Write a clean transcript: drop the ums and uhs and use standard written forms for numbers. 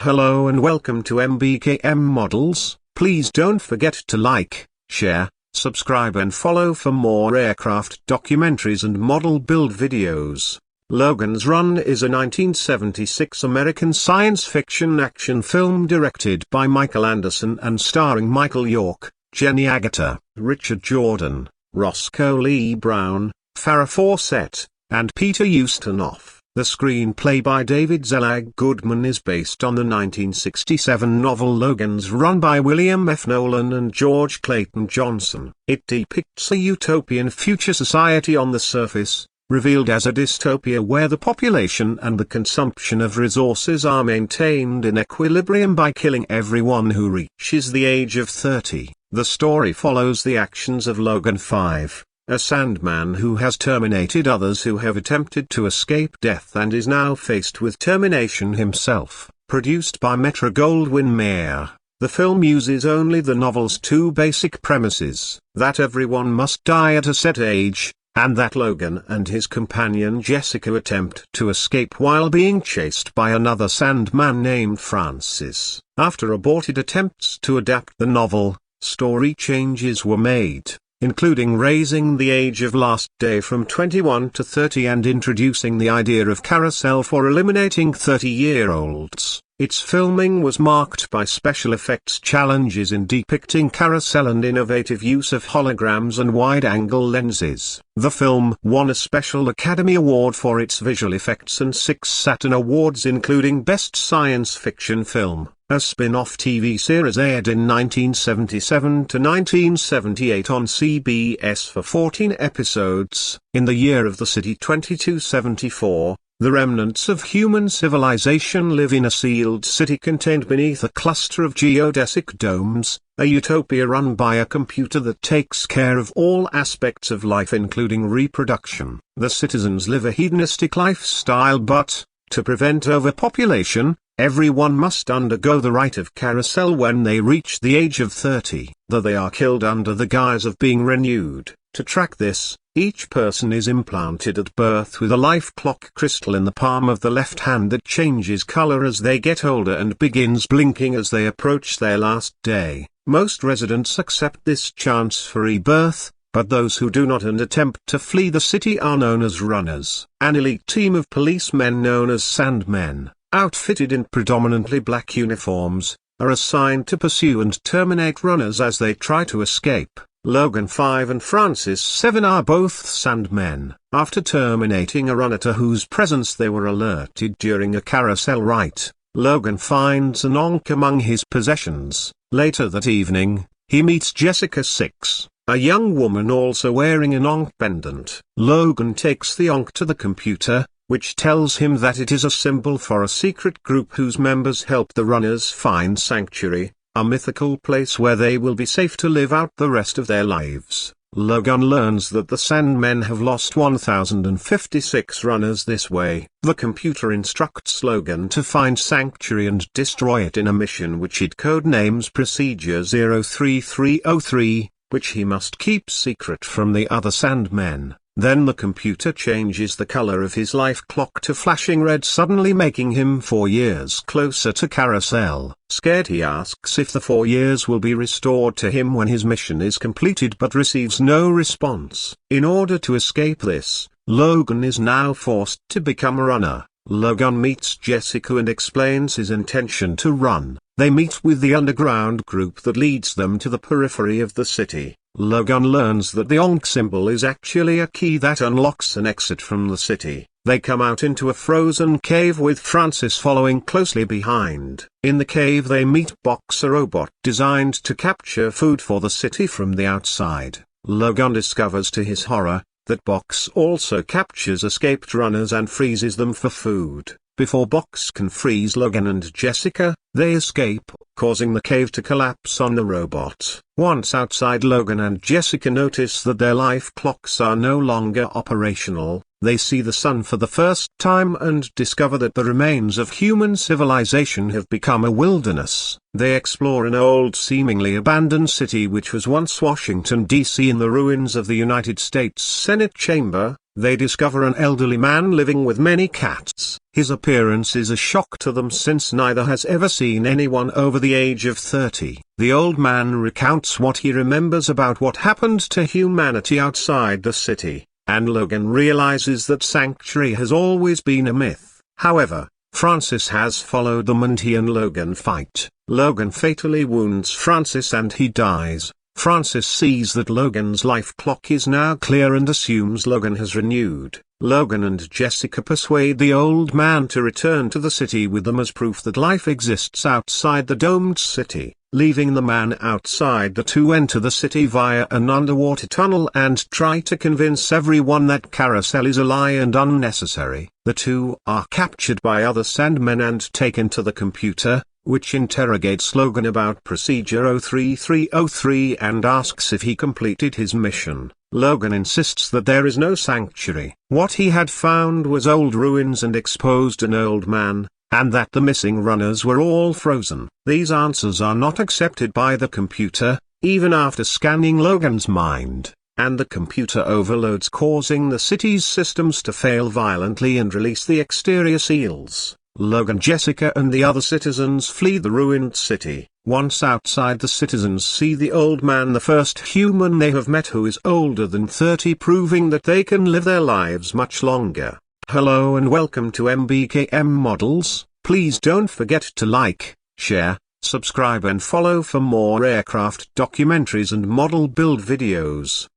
Hello and welcome to MBKM Models. Please don't forget to like, share, subscribe and follow for more aircraft documentaries and model build videos. Logan's Run is a 1976 American science fiction action film directed by Michael Anderson and starring Michael York, Jenny Agutter, Richard Jordan, Roscoe Lee Browne, Farrah Fawcett, and Peter Ustinov. The screenplay by David Zelag Goodman is based on the 1967 novel Logan's Run by William F. Nolan and George Clayton Johnson. It depicts a utopian future society on the surface, revealed as a dystopia where the population and the consumption of resources are maintained in equilibrium by killing everyone who reaches the age of 30. The story follows the actions of Logan 5. A Sandman who has terminated others who have attempted to escape death and is now faced with termination himself. Produced by Metro-Goldwyn-Mayer, the film uses only the novel's two basic premises, that everyone must die at a set age, and that Logan and his companion Jessica attempt to escape while being chased by another Sandman named Francis. After aborted attempts to adapt the novel, story changes were made, including raising the age of last day from 21 to 30 and introducing the idea of carousel for eliminating 30-year-olds. Its filming was marked by special effects challenges in depicting carousel and innovative use of holograms and wide-angle lenses. The film won a special Academy Award for its visual effects and 6 Saturn Awards including Best Science Fiction Film. A spin-off TV series aired in 1977 to 1978 on CBS for 14 episodes. In the year of the city 2274, the remnants of human civilization live in a sealed city contained beneath a cluster of geodesic domes, a utopia run by a computer that takes care of all aspects of life including reproduction. The citizens live a hedonistic lifestyle but, to prevent overpopulation, everyone must undergo the rite of carousel when they reach the age of 30, though they are killed under the guise of being renewed. To track this, each person is implanted at birth with a life clock crystal in the palm of the left hand that changes color as they get older and begins blinking as they approach their last day. Most residents accept this chance for rebirth, but those who do not and attempt to flee the city are known as runners. An elite team of policemen known as Sandmen, outfitted in predominantly black uniforms, are assigned to pursue and terminate runners as they try to escape. Logan 5 and Francis 7 are both Sandmen. After terminating a runner to whose presence they were alerted during a carousel rite, Logan finds an ankh among his possessions. Later that evening, he meets Jessica 6, a young woman also wearing an ankh pendant. Logan takes the ankh to the computer, which tells him that it is a symbol for a secret group whose members help the runners find sanctuary, a mythical place where they will be safe to live out the rest of their lives. Logan learns that the Sandmen have lost 1,056 runners this way. The computer instructs Logan to find sanctuary and destroy it in a mission which it codenames Procedure 03303, which he must keep secret from the other Sandmen. Then the computer changes the color of his life clock to flashing red, suddenly making him 4 years closer to carousel. Scared, he asks if the 4 years will be restored to him when his mission is completed but receives no response. In order to escape this, Logan is now forced to become a runner. Logan meets Jessica and explains his intention to run. They meet with the underground group that leads them to the periphery of the city. Logan learns that the ankh symbol is actually a key that unlocks an exit from the city. They come out into a frozen cave with Francis following closely behind. In the cave they meet Box, a robot designed to capture food for the city from the outside. Logan discovers to his horror that Box also captures escaped runners and freezes them for food. Before Box can freeze Logan and Jessica, they escape, causing the cave to collapse on the robot. Once outside, Logan and Jessica notice that their life clocks are no longer operational. They see the sun for the first time and discover that the remains of human civilization have become a wilderness. They explore an old, seemingly abandoned city which was once Washington, D.C. in the ruins of the United States Senate chamber, They discover an elderly man living with many cats. His appearance is a shock to them since neither has ever seen anyone over the age of 30. The old man recounts what he remembers about what happened to humanity outside the city, and Logan realizes that sanctuary has always been a myth. However, Francis has followed them and he and Logan fight. Logan fatally wounds Francis and he dies. Francis sees that Logan's life clock is now clear and assumes Logan has renewed. Logan and Jessica persuade the old man to return to the city with them as proof that life exists outside the domed city. Leaving the man outside, the two enter the city via an underwater tunnel and try to convince everyone that carousel is a lie and unnecessary. The two are captured by other Sandmen and taken to the computer, which interrogates Logan about Procedure 03303 and asks if he completed his mission. Logan insists that there is no sanctuary. What he had found was old ruins and exposed an old man, and that the missing runners were all frozen. These answers are not accepted by the computer, even after scanning Logan's mind, and the computer overloads, causing the city's systems to fail violently and release the exterior seals. Logan, Jessica and the other citizens flee the ruined city. Once outside, the citizens see the old man, the first human they have met who is older than 30, proving that they can live their lives much longer. Hello and welcome to MBKM Models. Please don't forget to like, share, subscribe and follow for more aircraft documentaries and model build videos.